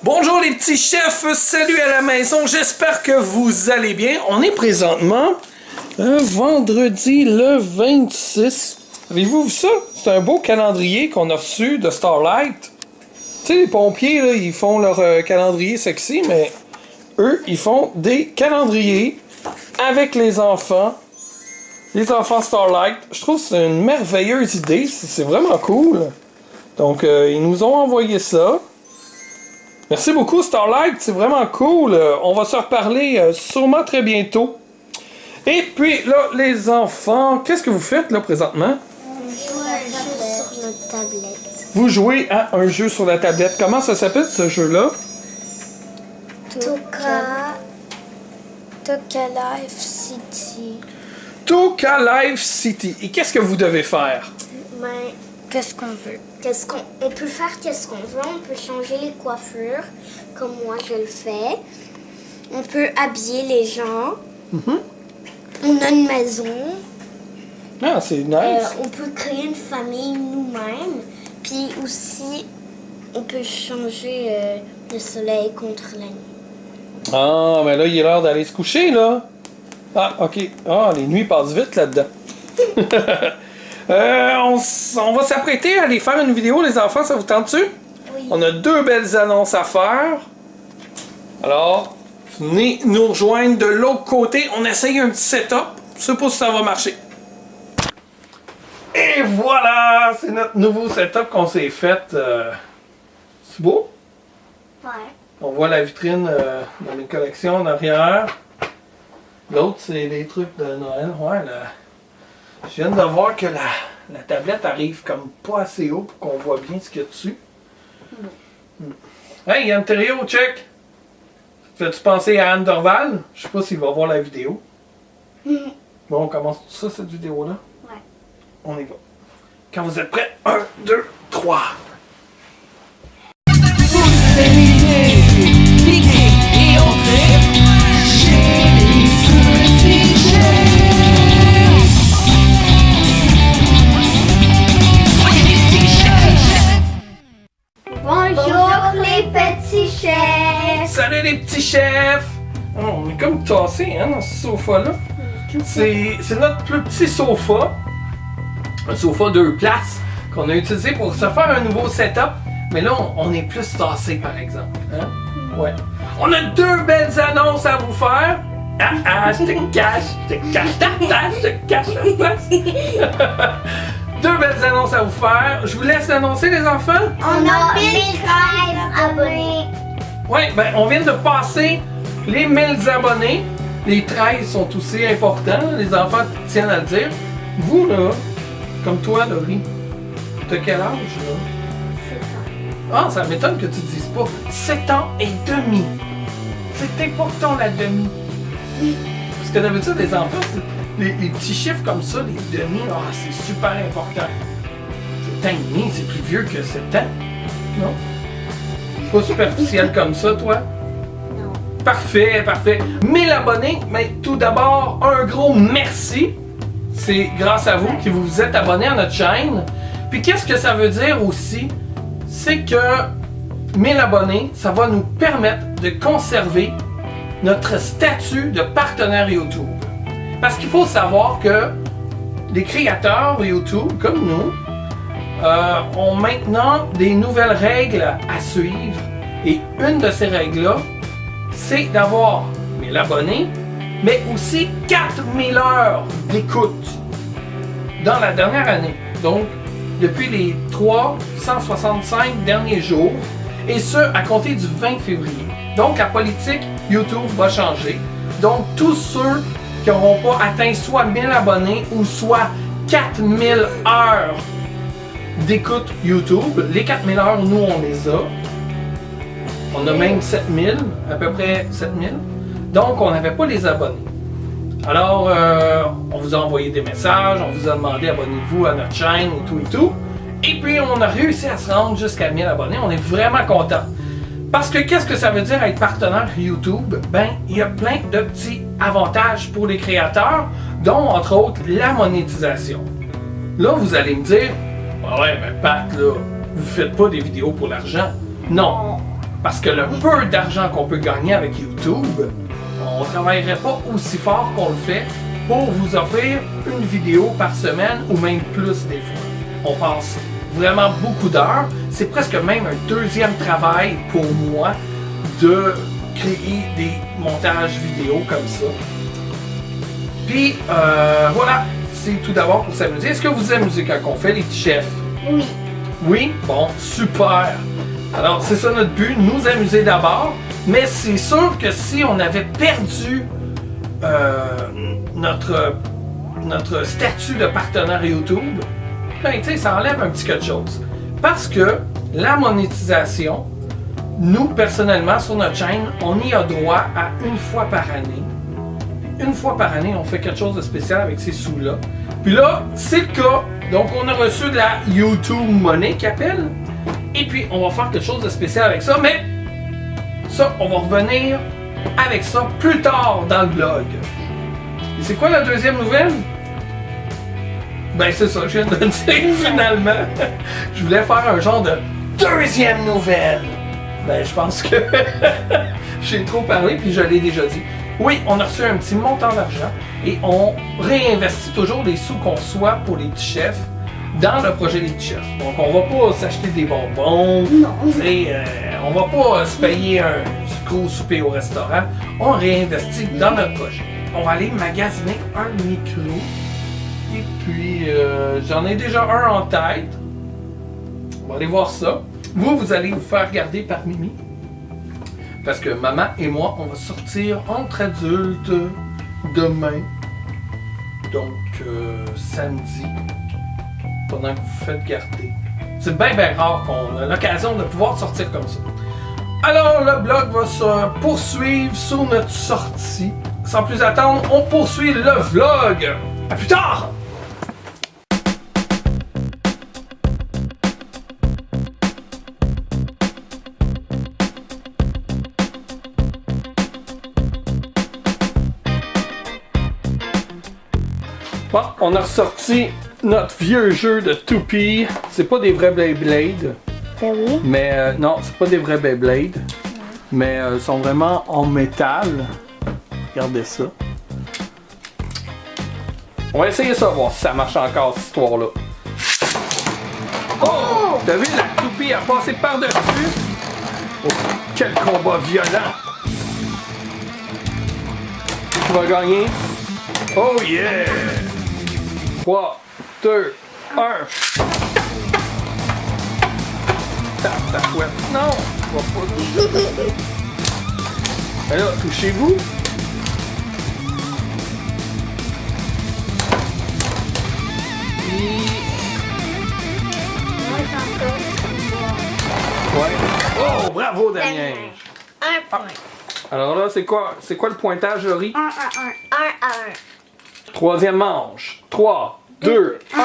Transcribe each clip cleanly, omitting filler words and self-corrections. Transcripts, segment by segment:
Bonjour les petits chefs, salut à la maison, j'espère que vous allez bien. On est présentement vendredi le 26. Avez-vous vu ça? C'est un beau calendrier qu'on a reçu de Starlight. Tu sais, les pompiers, là, ils font leur calendrier sexy, mais eux, ils font des calendriers avec les enfants. Les enfants Starlight. Je trouve que c'est une merveilleuse idée, c'est vraiment cool. Donc, ils nous ont envoyé ça. Merci beaucoup Starlight, c'est vraiment cool. On va se reparler sûrement très bientôt. Et puis là, les enfants, qu'est-ce que vous faites là présentement? On joue à un jeu sur notre tablette. Vous jouez à un jeu sur la tablette. Comment ça s'appelle ce jeu-là? Toca Life City. Toca Life City. Et qu'est-ce que vous devez faire? Mais qu'est-ce qu'on veut? On peut faire qu'est-ce qu'on veut. On peut changer les coiffures, comme moi je le fais. On peut habiller les gens. On a une maison. Ah, c'est nice. On peut créer une famille nous-mêmes. Puis aussi, on peut changer le soleil contre la nuit. Ah, mais là, il est l'heure d'aller se coucher, là. Ah, OK. Ah, les nuits passent vite là-dedans. On va s'apprêter à aller faire une vidéo, les enfants, ça vous tente-tu? Oui. On a 2 belles annonces à faire. Alors, venez nous rejoindre de l'autre côté. On essaye un petit setup. Je sais pas si ça va marcher. Et voilà! C'est notre nouveau setup qu'on s'est fait. C'est beau? Ouais. On voit la vitrine dans mes collections en arrière. L'autre, c'est des trucs de Noël. Ouais, là. Je viens de voir que la tablette arrive comme pas assez haut pour qu'on voit bien ce qu'il y a dessus. Hey, Yann Thériault, check! Fais-tu penser à Anne Dorval? Je sais pas s'il va voir la vidéo. Bon, on commence tout ça, cette vidéo-là? Ouais. On y va. Quand vous êtes prêts, 1, 2, 3. Bonjour les petits chefs! Salut les petits chefs! Oh, on est comme tassés hein, dans ce sofa-là. C'est notre plus petit sofa. Un sofa 2 places qu'on a utilisé pour se faire un nouveau setup. Mais là, on est plus tassé par exemple. Hein? Ouais. On a 2 belles annonces à vous faire. Ah, je te cache ta face, je te cache la face. 2 belles annonces à vous faire. Je vous laisse l'annoncer, les enfants. On a 1013 abonnés. Oui, ben on vient de passer les 1000 abonnés. Les 13 sont aussi importants. Les enfants tiennent à le dire. Vous, là, comme toi, Laurie, t'as quel âge, là? 7 ans. Ah, ça m'étonne que tu dises pas 7 ans et demi. C'est important, la demi. Oui. Parce que d'habitude, les enfants, les petits chiffres comme ça, les demi, c'est super important. 7 ans et demi, c'est plus vieux que 7 ans. Non? C'est pas superficiel comme ça, toi? Non. Parfait, parfait. 1000 abonnés, mais tout d'abord, un gros merci. C'est grâce à vous que vous vous êtes abonnés à notre chaîne. Puis qu'est-ce que ça veut dire aussi? C'est que 1000 abonnés, ça va nous permettre de conserver notre statut de partenaire YouTube. Parce qu'il faut savoir que les créateurs YouTube, comme nous, ont maintenant des nouvelles règles à suivre. Et une de ces règles-là, c'est d'avoir 1000 abonnés, mais aussi 4000 heures d'écoute dans la dernière année. Donc, depuis les 365 derniers jours, et ce, à compter du 20 février. Donc, la politique YouTube va changer. Donc, tous ceux qui n'auront pas atteint soit 1000 abonnés ou soit 4000 heures d'écoute YouTube, les 4000 heures, nous, on les a. On a même 7000, à peu près 7000. Donc, on n'avait pas les abonnés. Alors, on vous a envoyé des messages, on vous a demandé abonnez-vous à notre chaîne et tout et tout. Et puis, on a réussi à se rendre jusqu'à 1000 abonnés. On est vraiment contents. Parce que qu'est-ce que ça veut dire être partenaire YouTube? Ben, il y a plein de petits avantages pour les créateurs, dont, entre autres, la monétisation. Là, vous allez me dire, ah ouais, mais Pat, là, vous faites pas des vidéos pour l'argent. Non. Parce que le peu d'argent qu'on peut gagner avec YouTube, on ne travaillerait pas aussi fort qu'on le fait pour vous offrir une vidéo par semaine ou même plus des fois. On passe vraiment beaucoup d'heures. C'est presque même un deuxième travail pour moi de créer des montages vidéo comme ça. Puis voilà, c'est tout d'abord pour s'amuser. Est-ce que vous vous amusez quand on fait les petits chefs? Oui. Oui? Bon, super! Alors, c'est ça notre but, nous amuser d'abord, mais c'est sûr que si on avait perdu notre statut de partenaire YouTube, ben, tu sais, ça enlève un petit quelque chose. Parce que la monétisation, nous, personnellement, sur notre chaîne, on y a droit à une fois par année. Une fois par année, on fait quelque chose de spécial avec ces sous-là. Puis là, c'est le cas. Donc, on a reçu de la YouTube Money qui appelle. Et puis, on va faire quelque chose de spécial avec ça. Mais ça, on va revenir avec ça plus tard dans le blog. Et c'est quoi la deuxième nouvelle? Ben, c'est ça, je viens de le dire finalement. Je voulais faire un genre de deuxième nouvelle. Ben, je pense que j'ai trop parlé puis je l'ai déjà dit. Oui, on a reçu un petit montant d'argent et on réinvestit toujours les sous qu'on reçoit pour les petits chefs dans le projet des petits chefs. Donc, on va pas s'acheter des bonbons. Non. On va pas se payer un gros souper au restaurant. On réinvestit dans notre projet. On va aller magasiner un micro. Et puis, j'en ai déjà un en tête. On va aller voir ça. Vous allez vous faire regarder par Mimi. Parce que maman et moi, on va sortir entre adultes demain. Donc, samedi, pendant que vous faites garder. C'est bien rare qu'on a l'occasion de pouvoir sortir comme ça. Alors, le blog va se poursuivre sur notre sortie. Sans plus attendre, on poursuit le vlog. À plus tard! Bon, on a ressorti notre vieux jeu de toupie. C'est pas des vrais Beyblade. Ben oui. Mais non, c'est pas des vrais Beyblade. Mais ils sont vraiment en métal. Regardez ça. On va essayer ça, voir si ça marche encore cette histoire-là. Oh! T'as vu, la toupie a passé par-dessus? Oh, quel combat violent! Qui va gagner? Oh yeah! 3, 2, 1. Ta fouette. Non! On va pas toucher. Mais là, touchez-vous. Ouais. Oh, bravo Damien! Un point. Alors là, c'est quoi le pointage, Laurie? 1 à 1. Troisième manche. 3, 2, 1.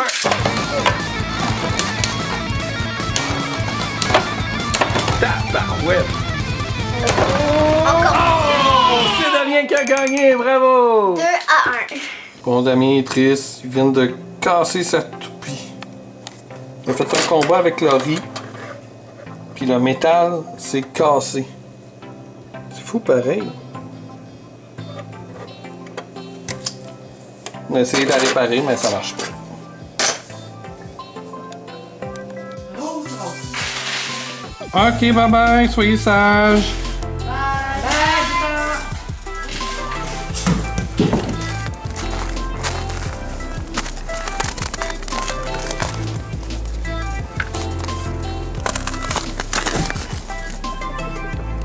Tabarouette! Oh! C'est Damien qui a gagné, bravo! 2 à 1. Bon, Damien est triste. Il vient de casser sa toupie. Il a fait un combat avec Laurie. Puis le métal s'est cassé. C'est fou pareil. On a essayé de la réparer, mais ça marche pas. Ok, bye bye, soyez sages.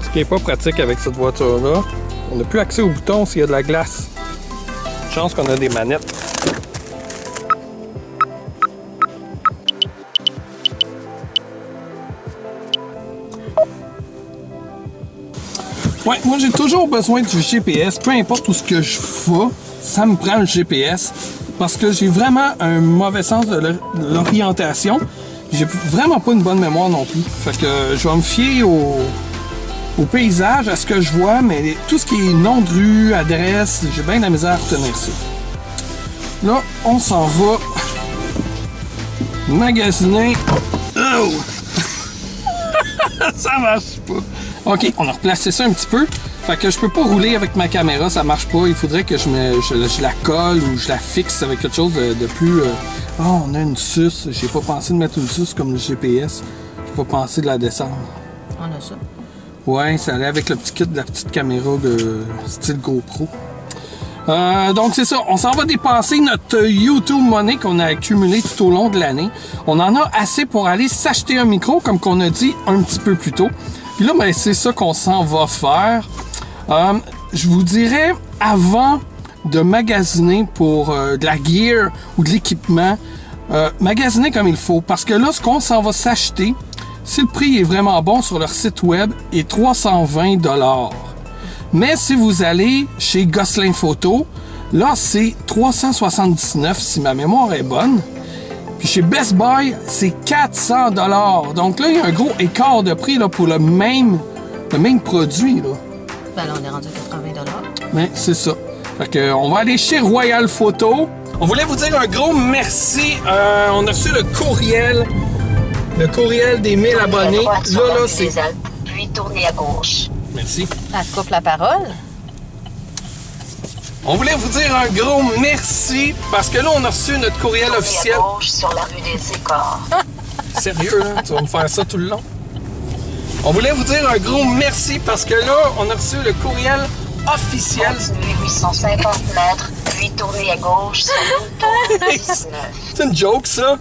Ce qui n'est pas pratique avec cette voiture-là, on n'a plus accès aux boutons s'il y a de la glace. Chance qu'on a des manettes. Ouais, moi j'ai toujours besoin du GPS, peu importe où ce que je vais, ça me prend le GPS parce que j'ai vraiment un mauvais sens de l'orientation. J'ai vraiment pas une bonne mémoire non plus. Fait que je vais me fier au paysage, à ce que je vois, mais tout ce qui est nom de rue, adresse, j'ai bien de la misère à retenir ça. Là, on s'en va magasiner. Oh! Ça marche pas. OK, on a replacé ça un petit peu. Fait que je peux pas rouler avec ma caméra, ça marche pas. Il faudrait que je la colle ou je la fixe avec quelque chose de plus... Oh, on a une suce. J'ai pas pensé de mettre une suce comme le GPS. J'ai pas pensé de la descendre. On a ça. Ouais, ça allait avec le petit kit de la petite caméra de style GoPro. Donc c'est ça, on s'en va dépenser notre YouTube Money qu'on a accumulé tout au long de l'année. On en a assez pour aller s'acheter un micro, comme qu'on a dit un petit peu plus tôt. Puis là, ben, c'est ça qu'on s'en va faire. Je vous dirais, avant de magasiner pour de la gear ou de l'équipement, magasiner comme il faut. Parce que là, ce qu'on s'en va s'acheter, si le prix est vraiment bon sur leur site web, est 320 $. Mais si vous allez chez Gosselin Photo, là, c'est 379 si ma mémoire est bonne. Puis chez Best Buy, c'est 400 $. Donc là, il y a un gros écart de prix là, pour le même produit. Là. Ben là, on est rendu à 80 $. Mais c'est ça. Fait que, on va aller chez Royal Photo. On voulait vous dire un gros merci. On a reçu le courriel des 1000 abonnés. Là, c'est... Puis tournez à gauche. Merci. Elle te coupe la parole. On voulait vous dire un gros merci parce que là, on a reçu notre courriel officiel. À gauche sur la rue des Écorts. Sérieux, hein? Tu vas me faire ça tout le long? On voulait vous dire un gros merci parce que là, on a reçu le courriel officiel. Continuez 850 mètres, puis tournez à gauche sur l'autoroute 19. C'est une joke, ça?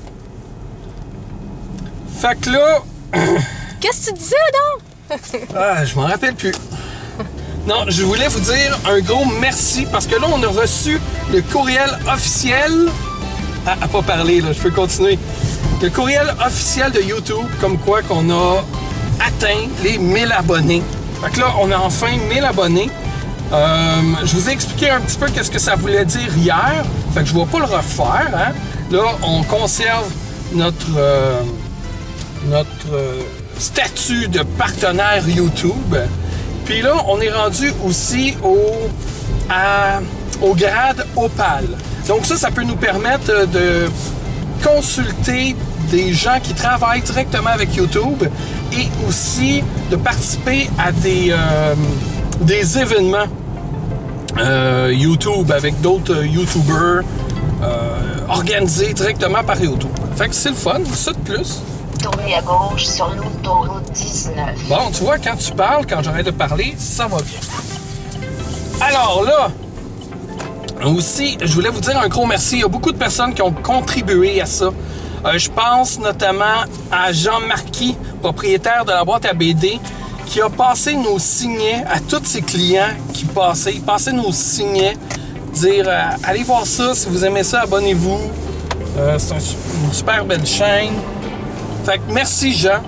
Fait que là... Qu'est-ce que tu disais, donc? Ah, je m'en rappelle plus. Non, je voulais vous dire un gros merci parce que là, on a reçu le courriel officiel. Ah, à pas parler, là, je peux continuer. Le courriel officiel de YouTube, comme quoi qu'on a atteint les 1000 abonnés. Fait que là, on a enfin 1000 abonnés. Je vous ai expliqué un petit peu qu'est-ce que ça voulait dire hier. Fait que je ne vais pas le refaire. Hein. Là, on conserve notre statut de partenaire YouTube. Puis là, on est rendu aussi au grade Opal. Donc ça peut nous permettre de consulter des gens qui travaillent directement avec YouTube et aussi de participer à des événements YouTube avec d'autres YouTubers organisés directement par YouTube. Fait que c'est le fun, ça de plus. Tournez à gauche sur l'autoroute 19. Bon, tu vois, quand tu parles, quand j'arrête de parler, ça va bien. Alors là, aussi, je voulais vous dire un gros merci. Il y a beaucoup de personnes qui ont contribué à ça. Je pense notamment à Jean Marquis, propriétaire de la boîte à BD, qui a passé nos signets à tous ses clients qui passaient. Il passait nos signets, dire allez voir ça, si vous aimez ça, abonnez-vous. C'est une super belle chaîne. Fait que merci Jean.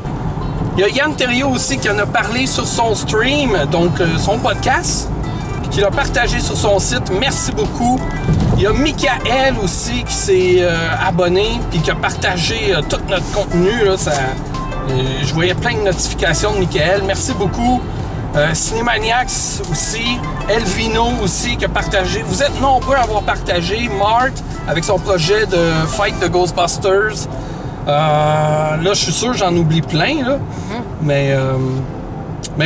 Il y a Yann Thériault aussi qui en a parlé sur son stream, donc son podcast, qui l'a partagé sur son site. Merci beaucoup. Il y a Michael aussi qui s'est abonné puis qui a partagé tout notre contenu. Là, je voyais plein de notifications de Michael. Merci beaucoup. Cinémaniacs aussi. Elvino aussi qui a partagé. Vous êtes nombreux à avoir partagé. Mart avec son projet de Fight the Ghostbusters. Là, je suis sûr j'en oublie plein, là. Mais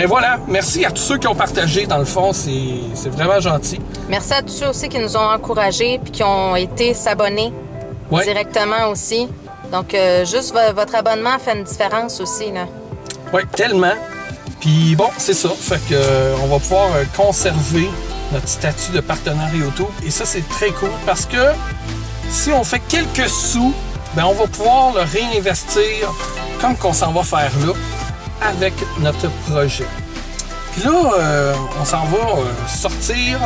voilà, merci à tous ceux qui ont partagé, dans le fond, c'est vraiment gentil. Merci à tous ceux aussi qui nous ont encouragés puis qui ont été s'abonner directement aussi. Donc, juste votre abonnement fait une différence aussi, là. Oui, tellement. Puis bon, c'est ça. Fait que on va pouvoir conserver notre statut de partenaire YouTube. Et ça, c'est très cool parce que si on fait quelques sous, ben on va pouvoir le réinvestir comme qu'on s'en va faire là avec notre projet. Puis là, on s'en va sortir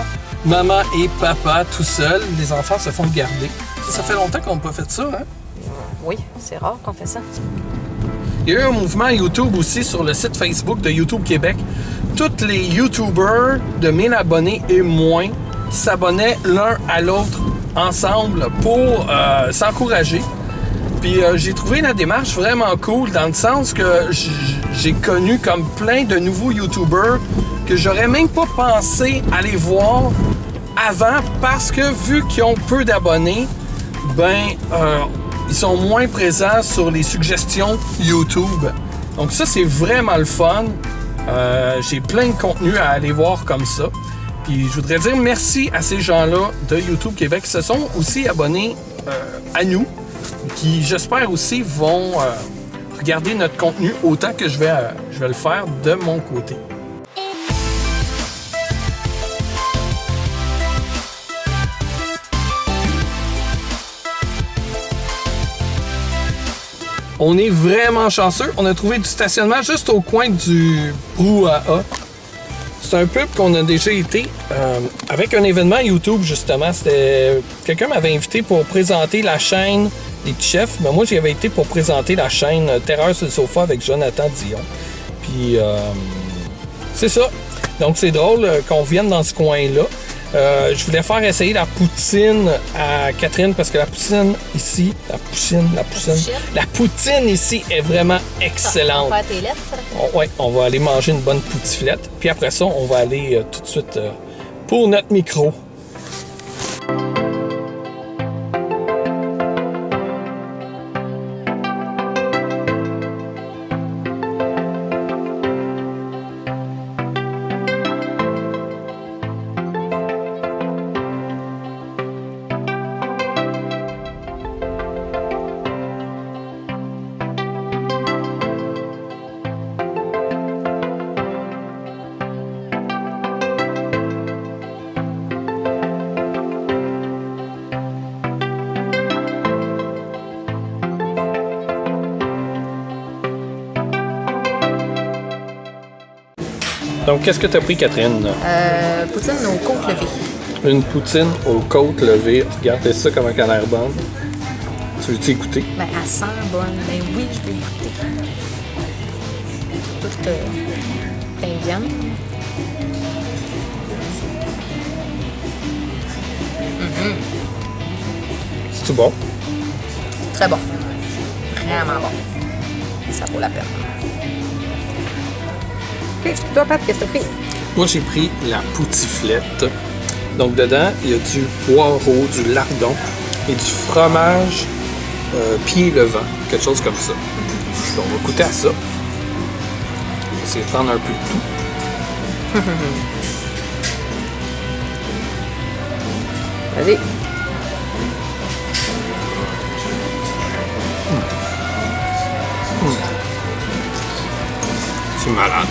maman et papa tout seuls. Les enfants se font garder. Ça fait longtemps qu'on n'a pas fait ça, hein? Oui, c'est rare qu'on fait ça. Il y a eu un mouvement YouTube aussi sur le site Facebook de YouTube Québec. Tous les YouTubers de 1000 abonnés et moins s'abonnaient l'un à l'autre ensemble pour s'encourager. Puis j'ai trouvé la démarche vraiment cool dans le sens que j'ai connu comme plein de nouveaux YouTubers que j'aurais même pas pensé aller voir avant parce que vu qu'ils ont peu d'abonnés, ils sont moins présents sur les suggestions YouTube. Donc ça, c'est vraiment le fun. j'ai plein de contenu à aller voir comme ça. Puis je voudrais dire merci à ces gens-là de YouTube Québec qui se sont aussi abonnés à nous, qui j'espère aussi vont regarder notre contenu autant que je vais le faire de mon côté. On est vraiment chanceux. On a trouvé du stationnement juste au coin du Brouhaha. C'est un pub qu'on a déjà été avec un événement YouTube, justement. C'était quelqu'un m'avait invité pour présenter la chaîne des petits chefs. Mais moi, j'y avais été pour présenter la chaîne Terreur sur le sofa avec Jonathan Dion. Puis, c'est ça. Donc, c'est drôle qu'on vienne dans ce coin-là. Je voulais faire essayer la poutine à Catherine parce que la poutine ici, la poutine ici est vraiment excellente. On va faire tes lettres. Ouais, on va aller manger une bonne poutiflette. Puis après ça, on va aller tout de suite pour notre micro. Donc, qu'est-ce que tu as pris, Catherine? Poutine aux côtes levées. Une poutine aux côtes levées. Regardez ça comme elle a l'air bonne. Tu veux-tu écouter? Ben, elle sent bonne. Ben oui, je vais goûter. Toute plein de viande. C'est-tu bon? Très bon. Vraiment bon. Ça vaut la peine. OK. Toi, Pat, qu'est-ce que t'as pris? Moi, j'ai pris la poutiflette. Donc, dedans, il y a du poireau, du lardon et du fromage pied levant. Quelque chose comme ça. Donc, on va goûter à ça. On va essayer de prendre un peu de tout. Vas-y. C'est malade.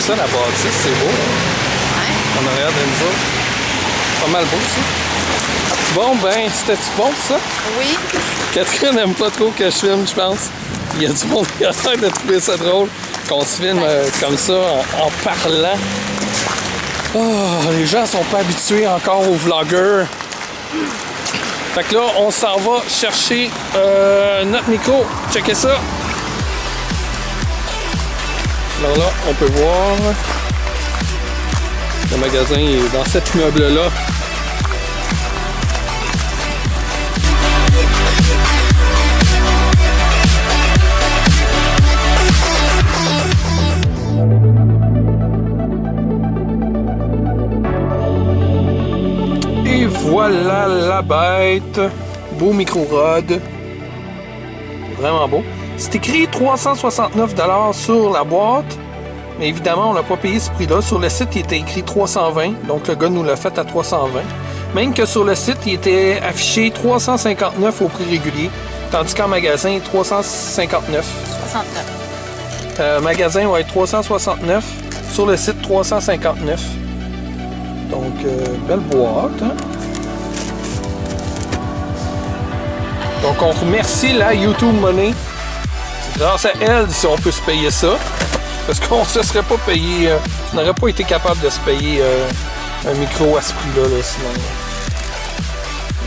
Ça, la bâtisse, c'est beau. Ouais. En arrière de nous autres. Pas mal beau, ça. Bon, ben, c'était-tu bon, ça? Oui. Catherine n'aime pas trop que je filme, je pense. Il y a du monde qui a l'air de trouver ça drôle qu'on se filme comme ça, en parlant. Oh, les gens sont pas habitués encore aux vloggers. Fait que là, on s'en va chercher notre micro. Checkez ça. Alors là, on peut voir. Le magasin est dans cet immeuble-là. Et voilà la bête. Beau micro-rod. Vraiment beau. C'est écrit 369 $ sur la boîte. Mais évidemment, on n'a pas payé ce prix-là. Sur le site, il était écrit 320. Donc le gars nous l'a fait à 320. Même que sur le site, il était affiché 359 au prix régulier. Tandis qu'en magasin, 359. 69. Magasin, ouais, 369. Sur le site, 359. Donc, belle boîte. Hein? Donc, on remercie la YouTube Money. C'est grâce à elle si on peut se payer ça. Parce qu'on ne se serait pas payé... on n'aurait pas été capable de se payer un micro à ce prix-là, là, sinon.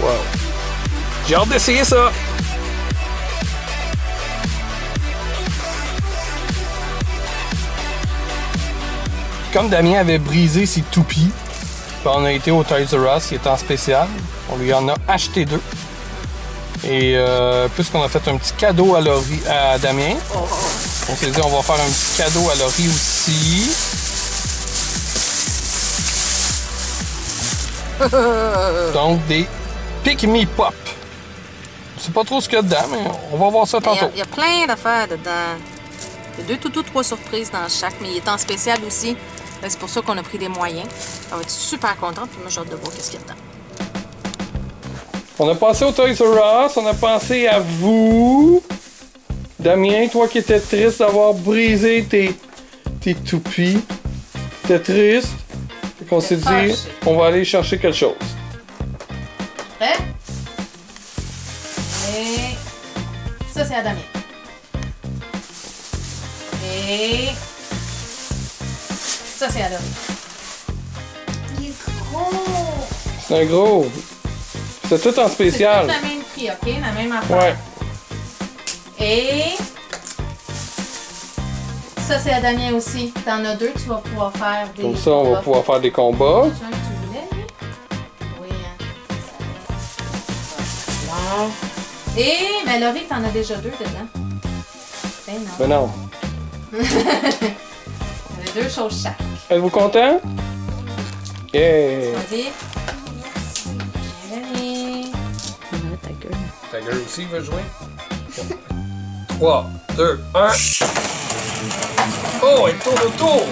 Wow. J'ai hâte d'essayer ça. Comme Damien avait brisé ses toupies, on a été au Toys R Us, il était en spécial. On lui en a acheté 2. Et puisqu'on a fait un petit cadeau à Damien, on s'est dit on va faire un petit cadeau à Laurie aussi. Donc, des Pick Me Pop. Je sais pas trop ce qu'il y a dedans, mais on va voir ça tantôt. Il y a plein d'affaires dedans. Il y a 2 toutous, 3 surprises dans chaque, mais il est en spécial aussi. C'est pour ça qu'on a pris des moyens. On va être super contente, puis moi j'ai hâte de voir qu'est-ce qu'il y a dedans. On a pensé au Toys R Us, on a pensé à vous. Damien, toi qui étais triste d'avoir brisé tes toupies. T'es triste. Fait qu'on s'est dit, on va aller chercher quelque chose. Prêt? Et ça, c'est à Damien. Et ça, c'est à Laurie. Il est gros. C'est un gros. C'est tout en C'est spécial. tout la même prix, OK? La même affaire. Ouais. Et ça, c'est à Damien aussi. T'en as 2, tu vas pouvoir faire des... Comme ça, on va pouvoir faire des combats. Tu vois que tu voulais, lui? Oui, hein. Bon. Et, mais Laurie, t'en as déjà 2 dedans. Ben non. Ben non. On a 2 choses chaque. Êtes-vous content? Yeah! Vas-y. Allez. Ta gueule aussi veut jouer? 3, 2, 1. Oh, elle tourne autour!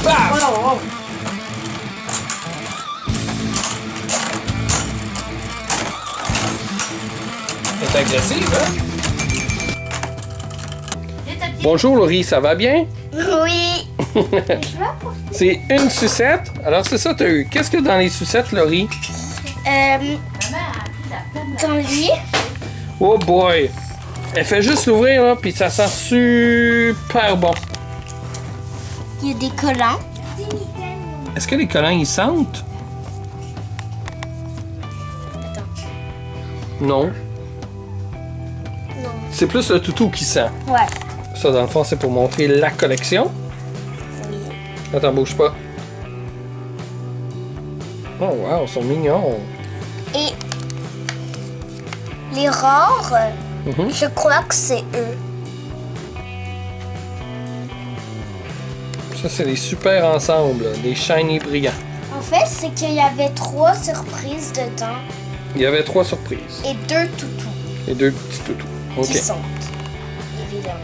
Bam! Oh, oh. Elle est agressive, hein? Bonjour Laurie, ça va bien? Oui. C'est une sucette. Alors c'est ça, t'as eu. Qu'est-ce qu'il y a dans les sucettes, Laurie? Dans lui, Oh boy! Elle fait juste l'ouvrir, là, puis ça sent super bon. il y a des collants. Est-ce que les collants, ils sentent? Non. Non. C'est plus le toutou qui sent. Ouais. Ça, dans le fond, c'est pour montrer la collection. Oui. Attends, bouge pas. Oh wow, ils sont mignons. Et les rares, Mhm. je crois que c'est eux. Ça, c'est les super ensembles, des shiny brillants. En fait, c'est qu'il y avait 3 surprises dedans Il y avait 3 surprises. et 2 toutous Et 2 petits toutous. OK. qui sentent, évidemment.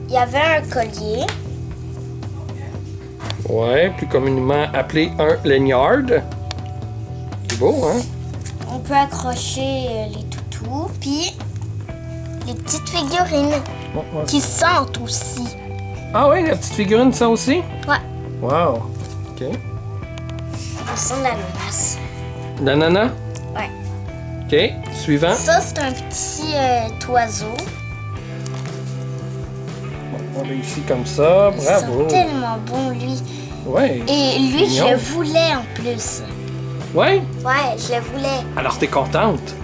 Il y avait un collier. Ouais, plus communément appelé un lanyard. C'est beau, hein? On peut accrocher les toutous, puis les petites figurines Bon, ouais. qui sentent aussi. Ah ouais, la petite figurine, ça aussi? Ouais, Wow. OK. on sent la menace. L'ananas? Ouais. OK. Suivant. Ça, c'est un petit oiseau. On l'a ici comme ça. Il Bravo. sent tellement bon, lui. Ouais. Et lui, je Mignon. le voulais en plus. Ouais? Ouais, je le voulais. Alors, t'es contente?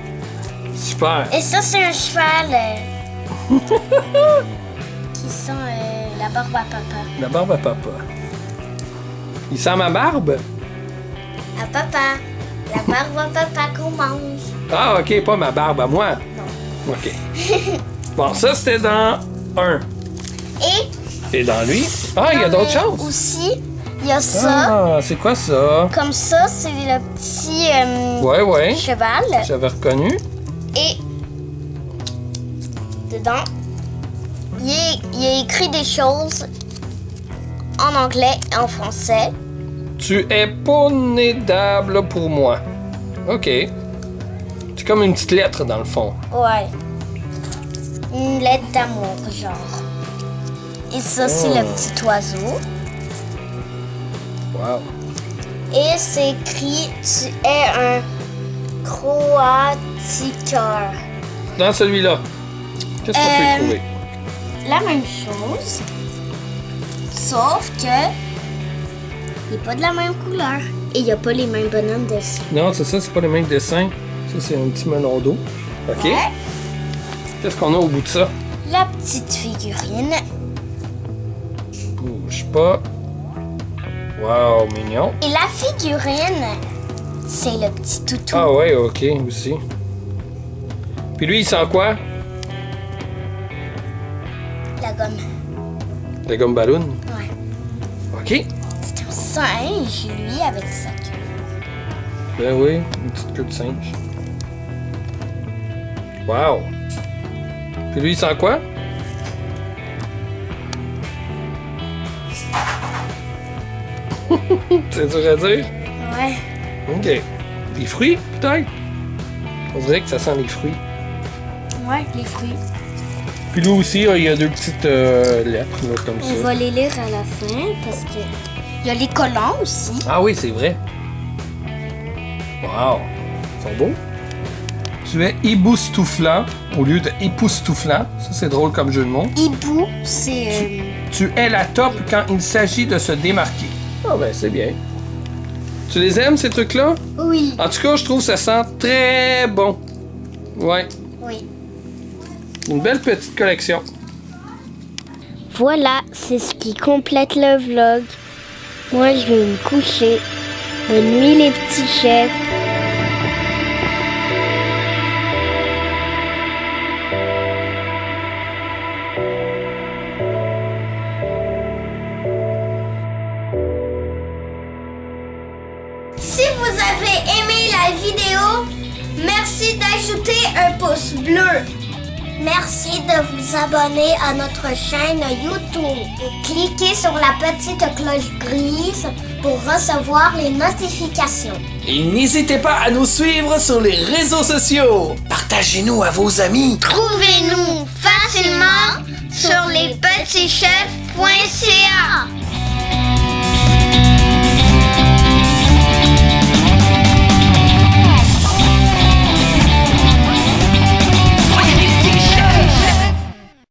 Super. Et ça, c'est un cheval qui sent la barbe à papa. La barbe à papa. Il sent ma barbe? À papa. La barbe à papa qu'on mange. Ah, OK, pas ma barbe à moi. Non. OK. Bon, ça, c'était dans un. Et Et dans lui? Ah, il y a d'autres choses. aussi, il y a ça. Ah, c'est quoi ça? Comme ça, c'est le petit Ouais. cheval. J'avais reconnu. Et dedans, il est écrit des choses en anglais et en français. Tu es ponédable pour moi. OK. C'est comme une petite lettre, dans le fond. Ouais. Une lettre d'amour, genre. Et ça, c'est le petit oiseau. Wow. Et c'est écrit « Tu es un croatiqueur Dans celui-là, qu'est-ce qu'on peut y trouver? ». La même chose, sauf que il n'est pas de la même couleur. Et il n'y a pas les mêmes bonhommes dessus. Non, c'est ça, c'est pas le même dessin. Ça, c'est un petit melon d'eau. OK. Ouais. Qu'est-ce qu'on a au bout de ça? La petite figurine. Bouge pas. Wow, mignon. Et la figurine, c'est le petit toutou. Ah ouais, OK, aussi. Puis lui, il sent quoi? La gomme. La gomme ballon? Ouais. OK. C'est un singe, lui, avec sa queue. Ben oui, une petite queue de singe. Wow! Puis lui, il sent quoi? C'est dur à dire? Ouais. OK. Des fruits, peut-être? On dirait que ça sent les fruits. Ouais, les fruits. Puis lui aussi, il y a deux petites lettres, là, comme On ça. va les lire à la fin parce que. Il y a les collants aussi. Ah oui, c'est vrai. Wow! Ils sont beaux. Tu es éboustouflant au lieu de époustouflant. Ça, c'est drôle comme jeu de mots. Hibou, c'est. Tu es la top quand il s'agit de se démarquer. Ah ben, c'est bien. Tu les aimes, ces trucs-là? Oui. En tout cas, je trouve que ça sent très bon. Ouais. Oui. Une belle petite collection. Voilà, c'est ce qui complète le vlog. Moi, je vais me coucher. Bonne nuit, les petits chefs. Si vous avez aimé la vidéo, merci d'ajouter un pouce bleu. Merci de vous abonner à notre chaîne YouTube. Cliquez sur la petite cloche grise pour recevoir les notifications. Et n'hésitez pas à nous suivre sur les réseaux sociaux. Partagez-nous à vos amis. Trouvez-nous facilement sur lespetitschefs.ca.